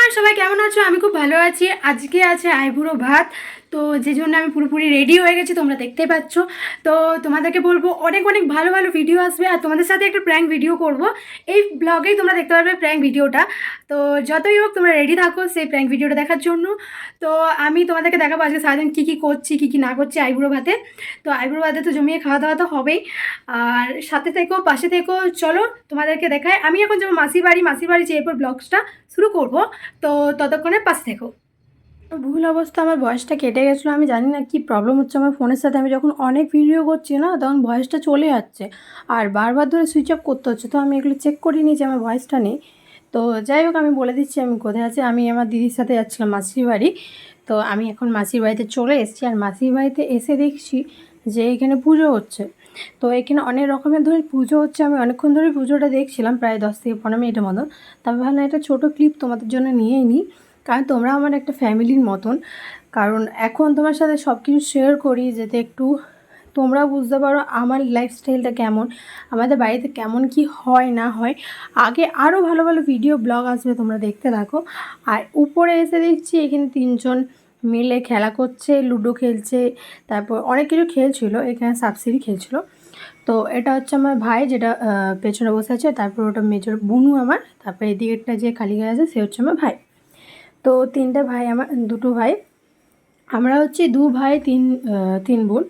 Everyone, সবাই কেমন আছো? আমি খুব ভালো আছি। আজকে আছে আইবুড়ো ভাত, তো যে জন্য আমি পুরোপুরি রেডি হয়ে গেছি, তোমরা দেখতেই পাচ্ছ। তো তোমাদেরকে বলবো অনেক অনেক ভালো ভালো ভিডিও আসবে, আর তোমাদের সাথে একটা প্র্যাঙ্ক ভিডিও করব। এই ব্লগেই তোমরা দেখতে পারবে প্র্যাঙ্ক ভিডিওটা। তো যতই হোক তোমরা রেডি থাকো সেই প্র্যাঙ্ক ভিডিওটা দেখার জন্য। তো আমি তোমাদেরকে দেখাবো আজকে সারাদিন কী কী করছি, কী কী না করছি আইবুড়ো ভাতে। তো আইবুড়ো ভাতে তো জমিয়ে খাওয়া দাওয়া তো হবেই, আর সাথে থেকো, পাশে থেকো। চলো তোমাদেরকে দেখায়। আমি এখন যাবো মাসির বাড়ি যেয়ে এরপর ব্লগসটা শুরু করব। তো ততক্ষণে পাশে থেকো। ভুল অবস্থা, আমার ভয়েসটা কেটে গেছিলো। আমি জানি না কি প্রবলেম হচ্ছে আমার ফোনের সাথে। আমি যখন অনেক ভিডিও করছি না, তখন ভয়েসটা চলে যাচ্ছে আর বারবার ধরে সুইচ অফ করতে হচ্ছে। তো আমি এগুলো চেক করিনি যে আমার ভয়েসটা নেই। তো যাই হোক, আমি বলে দিচ্ছি আমি কোথায় আছি। আমি আমার দিদির সাথে যাচ্ছিলাম মাসির বাড়ি। তো আমি এখন মাসির বাড়িতে চলে এসেছি, আর মাসির বাড়িতে এসে দেখছি যে এখানে পুজো হচ্ছে। তো এখানে অনেক রকমের ধরে পুজো হচ্ছে। আমি অনেকক্ষণ ধরে পুজোটা দেখছিলাম, প্রায় 10 থেকে 15 মিনিটের মতো। তবে ভাবলাম একটা ছোটো ক্লিপ তোমাদের জন্য নিয়েই নিই, কারণ তোমরা আমার একটা ফ্যামিলির মতন। কারণ এখন তোমার সাথে সব কিছু শেয়ার করি, যাতে একটু তোমরা বুঝতে পারো আমার লাইফস্টাইলটা কেমন, আমাদের বাড়িতে কেমন কি হয় না হয়। আগে আরও ভালো ভালো ভিডিও ব্লগ আসবে, তোমরা দেখতে থাকো। আর উপরে এসে দেখছি এখানে 3জন মিলে খেলা করছে, লুডো খেলছে, তারপর অনেক কিছু খেলছিল, এখানে সাবসিডি খেলছিল। তো এটা হচ্ছে আমার ভাই, যেটা পেছনে বসে আছে। তারপর ওটা মেজর বুনু আমার। তারপর এদিকেরটা যে খালি গায়ে আছে সে হচ্ছে আমার ভাই। তো 3টে ভাই, আমার 2টো ভাই। আমরা হচ্ছে 2 ভাই 3 বোন।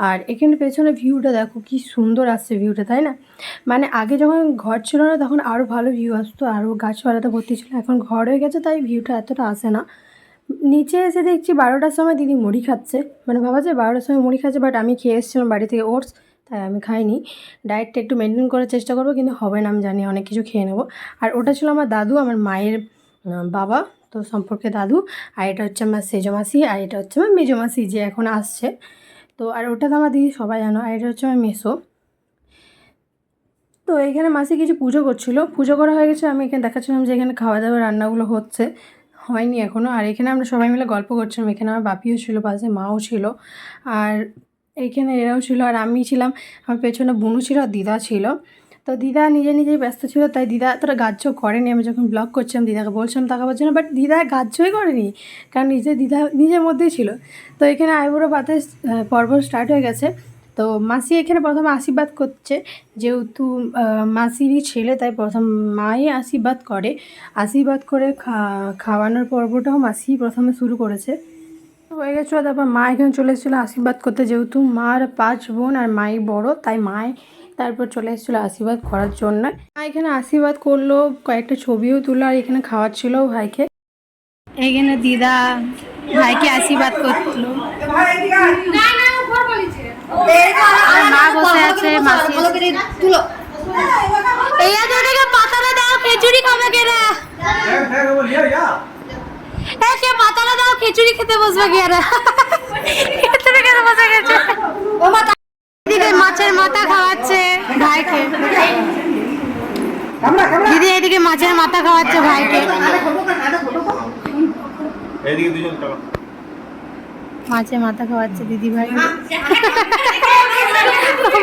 আর এখানে পেছনে ভিউটা দেখো কি সুন্দর আসছে ভিউটা, তাই না? মানে আগে যখন ঘর ছিল না, তখন আরও ভালো ভিউ আসতো, আরও গাছপালাতে ভর্তি ছিল। এখন ঘর হয়ে গেছে, তাই ভিউটা এতটা আসে না। নিচে এসে দেখছি 12টার সময় দিদি মুড়ি খাচ্ছে। মানে ভাবা যায় 12টার সময় মুড়ি খাচ্ছে, বাট আমি খেয়ে এসেছিলাম বাড়ি থেকে ওটস, তাই আমি খাইনি। ডায়েটটা একটু মেনটেন করার চেষ্টা করবো, কিন্তু হবে না, আমি জানি অনেক কিছু খেয়ে নেবো। আর ওটা ছিল আমার দাদু, আমার মায়ের বাবা, তো সম্পর্কে দাদু। আর এটা হচ্ছে আমার সেজো মাসি, আর এটা হচ্ছে আমার মেজো মাসি যে এখন আসছে। তো আর ওটা তো আমার দিদি সবাই জানো। আর এটা হচ্ছে আমার মেসো। তো এইখানে মাসি কিছু পুজো করছিল, পুজো করা হয়ে গেছে। আমি এখানে দেখাচ্ছিলাম যে এখানে খাওয়া দাওয়া রান্নাগুলো হচ্ছে, হয়নি এখনও। আর এখানে আমরা সবাই মিলে গল্প করছিলাম। এখানে আমার বাপিও ছিল, পাশে মাও ছিল, আর এইখানে এরাও ছিল, আর আমি ছিলাম। আমার পেছনে বুনু ছিল, আর দিদা ছিল। তো দিদা নিজেই ব্যস্ত ছিল, তাই দিদা এতটা গ্রাহ্য করেনি। আমি যখন ব্লগ করছিলাম দিদাকে বলছিলাম তাকাবার জন্য, বাট দিদা গ্রাহ্যই করেনি, কারণ দিদা নিজের মধ্যেই ছিল। তো এখানে আইবুড়ো ভাতের পর্ব স্টার্ট হয়ে গেছে। তো মাসি এখানে প্রথমে আশীর্বাদ করছে, যেহেতু মাসিরই ছেলে, তাই প্রথম মাই আশীর্বাদ করে। আশীর্বাদ করে খাওয়ানোর পর্বটাও মাসি প্রথমে শুরু করেছে। হয়ে গেছিলো, তারপর মা এখানে চলে এসেছিলো আশীর্বাদ করতে। যেহেতু মার 5 বোন আর মাই বড়, তাই মাই তারপর চলে এসেছিলো আশীর্বাদ করার জন্য। মা এখানে আশীর্বাদ করলো, কয়েকটা ছবিও তুললো, আর এখানে খাওয়াচ্ছিল ভাইকে। এখানে দিদা ভাইকে আশীর্বাদ করলো, মা বসে আছে। মাসি পাতাটা দাও, খিচুড়ি খাবে কেনা, পাতাটা দাও, খিচুড়ি খেতে বসবে কেনা। খেতে বসে গেছে। দিদি মাছের মাথা খাওয়াচ্ছে ভাইকে, দিদি এদিকে মাছের মাথা খাওয়াচ্ছে ভাইকে। মাছের মাথা খাওয়াচ্ছে দিদি ভাই।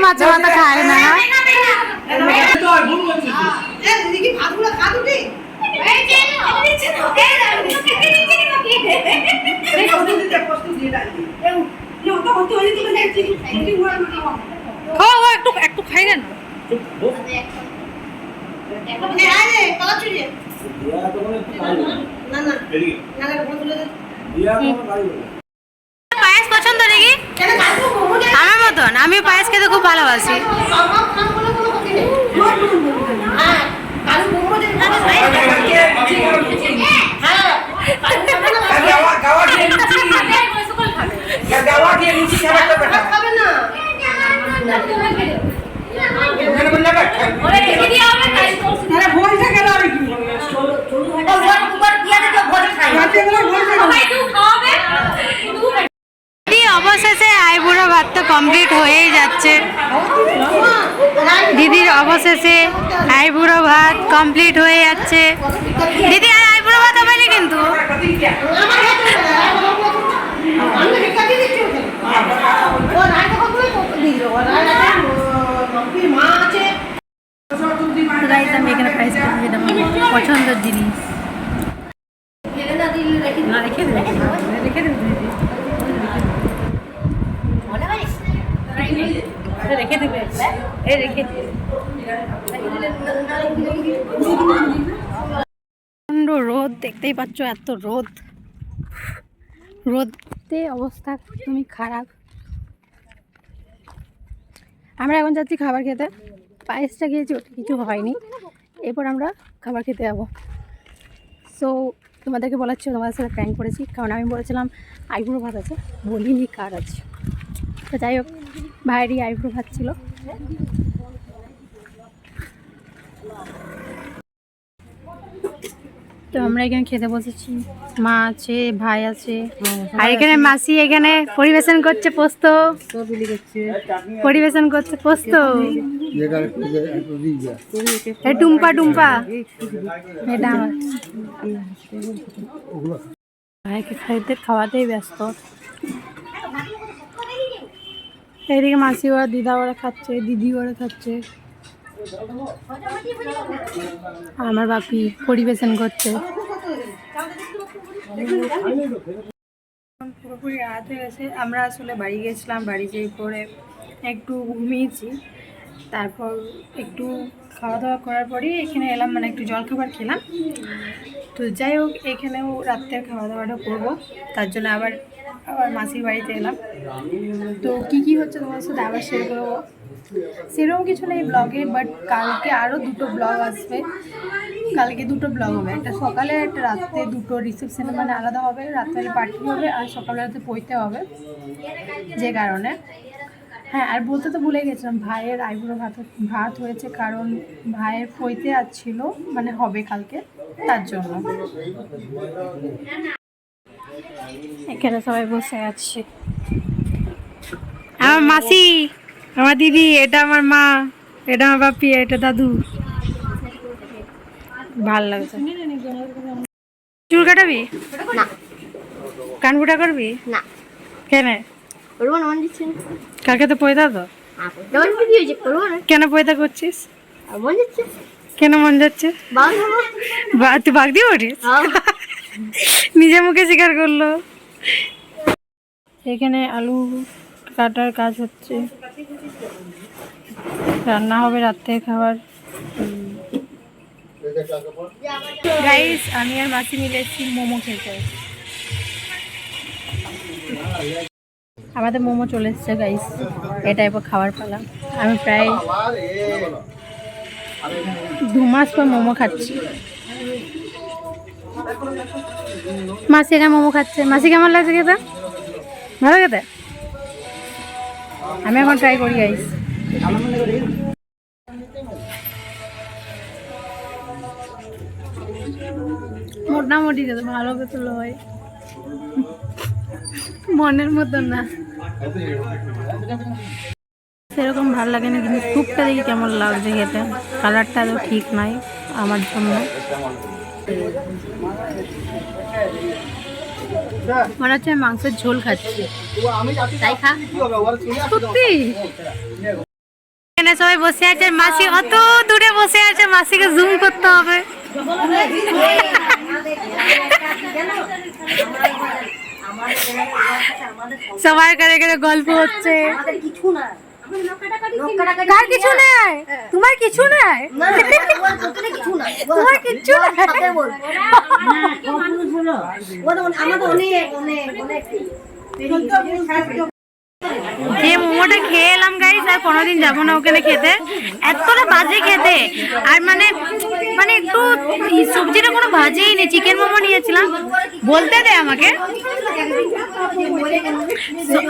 মাছের মাথা খায় না। একটু খাই না, পায়েস পছন্দ নাকি? আমার মতন, আমি পায়েস খেতে খুব ভালোবাসি। অবশেষে আইবুড়ো ভাত তো কমপ্লিট হয়েই যাচ্ছে। দিদির অবশেষে আইবুড়ো ভাত কমপ্লিট হয়ে যাচ্ছে। দিদি আর আইবুড়ো ভাত হবে না কিন্তু। আমি এখানে প্রাইস পছন্দের জিনিস। রেখে দেবে, এই রেখে দেবে। রোদ দেখতেই পাচ্ছ, এত রোদ, রোদে অবস্থা একদমই খারাপ। আমরা এখন যাচ্ছি খাবার খেতে। পায়েসটা খেয়েছি, ওটা কিছু হয়নি। এরপর আমরা খাবার খেতে যাবো। সো তোমাদেরকে বলাচ্ছি, তোমাদের সাথে প্র্যাঙ্ক করেছি, কারণ আমি বলেছিলাম আইবুড়ো ভাত আছে, বলিনি কার আছে। তো যাই হোক, ভাইয়েরই আইবুড়ো ভাত ছিল। তো আমরা এখানে খেতে বসেছি, মা আছে, ভাই আছে, আর এখানে মাসি এখানে পরিবেশন করছে পোস্ত, পরিবেশন করছে পোস্ত। টুম্পা টুম্পা, এটা আমার ভাইকে খাইতে খাওয়াতেই ব্যস্ত। এইদিকে মাসি ওরা, দিদা ওরা খাচ্ছে, দিদি ওরা খাচ্ছে, আমার বাপি পরিবেশন করছে। পুরোপুরি রাত হয়ে গেছে। আমরা আসলে বাড়ি গেছিলাম, বাড়ি যেয়ে পরে একটু ঘুমিয়েছি, তারপর একটু খাওয়া দাওয়া করার পরেই এখানে এলাম, মানে একটু জলখাবার খেলাম। তো যাই হোক, এখানেও রাত্রের খাওয়া দাওয়াটা করবো, তার জন্য আবার মাসির বাড়িতে এলাম। তো কী হচ্ছে তোমার সাথে আবার শেয়ার করবো। সেরকম কিছু নেই ব্লগে, বাট কালকে আরও দুটো ব্লগ আসবে। কালকে দুটো ব্লগ হবে, একটা সকালে একটা রাত্রে, দুটো রিসেপশনে মানে আলাদা হবে, রাত্রে পার্টি হবে আর সকালবেলাতে পইতে হবে, যে কারণে। হ্যাঁ, আর বলতে তো ভুলে গেছিলাম, ভাইয়ের আইবুড়ো ভাত হয়েছে, কারণ ভাইয়ের পইতে ছিল, মানে হবে কালকে, তার জন্য। এখানে সবাই বসে আছে, আমার মাসি, আমার দিদি, এটা আমার মা, এটা আমার বাপি, এটা দাদু। ভাল লাগছে। চুল কাটাবি না, কান ফুটা করবি না, কেন? করবো না, মন দিচ্ছে না। কালকে তো পয়দা তো, কি হয়েছে, করবো না, কেন পয়দা করছিস? মন দিচ্ছে, কেন মন যাচ্ছে? বাঘ হবো। তুই বাঘ দিয়ে ওঠিস? নিজে মুখে স্বীকার করলো। এখানে আলু কাটার কাজ হচ্ছে, রান্না হবে রাত্রে খাবার। গাইস, আমি আর মাসি মিলে এসেছি মোমো খেতে। আমাদের মোমো চলে এসছে গাইস, এটা এবার খাবার পালা। আমি প্রায় 2 মাস পর মোমো খাচ্ছি। মাসি এখানে মোমো খাচ্ছে। মাসি কেমন লাগছে খেতে? ভালো খেতে? আমি এখন ট্রাই করি গাইস। মোটামুটি খেতে ভালো খেতে হয়, মনের মতন না, সেরকম ভালো লাগে না, কিন্তু স্যুপটা দেখি কেমন লাগছে খেতে। কালারটা তো ঠিক নাই আমার জন্য, মনে হচ্ছে মাংসের ঝোল খাচ্ছি, তাই খা সত্যি। এখানে সবাই বসে আছে, মাসি অত দূরে বসে আছে, মাসিকে জুম করতে হবে। সবার কারে কারে গল্প হচ্ছে। কার কিছু নাই, তোমার কিছু নাই, তোমার কিচ্ছু নাই। যে মোমোটা খেয়ে এলাম গাইস, আর কোনোদিন যাবো না ওখানে খেতে, এতটা বাজে খেতে। আর মানে মানে একটু সবজিটা কোনো ভাজেই নেই। চিকেন মোমো নিয়েছিলাম, বলতে দে আমাকে।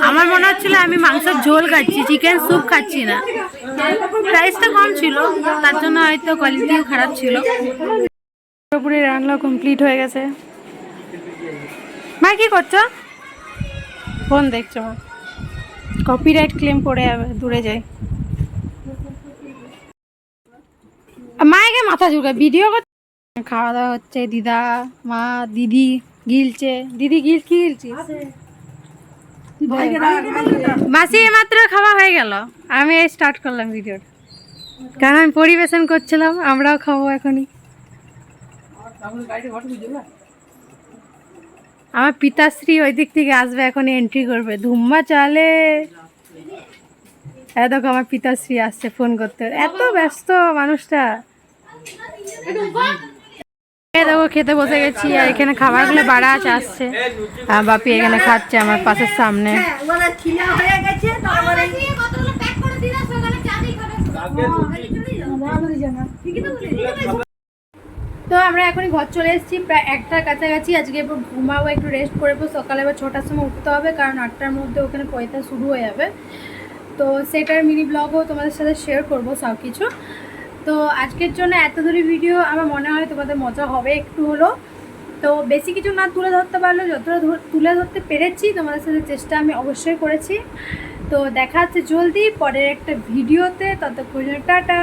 আমার মনে হচ্ছিল আমি মাংসের ঝোল খাচ্ছি, চিকেন স্যুপ খাচ্ছি না। প্রাইসটা কম ছিল, তার জন্য হয়তো কোয়ালিটিও খারাপ ছিল। পুরোপুরি রান্না কমপ্লিট হয়ে গেছে। মা কি করছো? ফোন দেখছো? কপিরাইট ক্লেম পড়ে যাবে, দূরে যাই। মায়েকে মাথা ঝুঁকে ভিডিও করছে। খাওয়া দাওয়া হচ্ছে, দিদা, মা, দিদি গিলছে। দিদি কি গিলছিস? মাসি মাত্র খাওয়া হয়ে গেল, আমি স্টার্ট করলাম ভিডিওটা, কারণ আমি পরিবেশন করছিলাম। আমরাও খাবো এখনই। আমার পিতাশ্রী ওই দিক থেকে আসবে, এখন এন্ট্রি করবে। ধুম্মা চালে দেখো আমার পিতাশ্রী আসছে ফোন করতে, এত ব্যস্ত মানুষটা। এই দেখো খেতে বসে গেছি, আর এখানে খাবারগুলো বাড়া আছে আসছে, আর বাপি এখানে খাচ্ছে আমার পাশের সামনে। তো আমরা এখনই ঘর চলে এসেছি, প্রায় 1টার কাছাকাছি। আজকে এবার ঘুমাবো, একটু রেস্ট করবো, সকালে এবার 6টার সময় উঠতে হবে, কারণ 8টার মধ্যে ওখানে পয়তা শুরু হয়ে যাবে। তো সেটার মিনি ব্লগও তোমাদের সাথে শেয়ার করবো সব কিছু। তো আজকের জন্য এত দূরে ভিডিও, আমার মনে হয় তোমাদের মজা হবে একটু হলো। তো বেশি কিছু না তুলে ধরতে পারলেও যতটা তুলে ধরতে পেরেছি তোমাদের সাথে চেষ্টা আমি অবশ্যই করেছি। তো দেখা হচ্ছে জলদি পরের একটা ভিডিওতে, ততক্ষণ টাটা।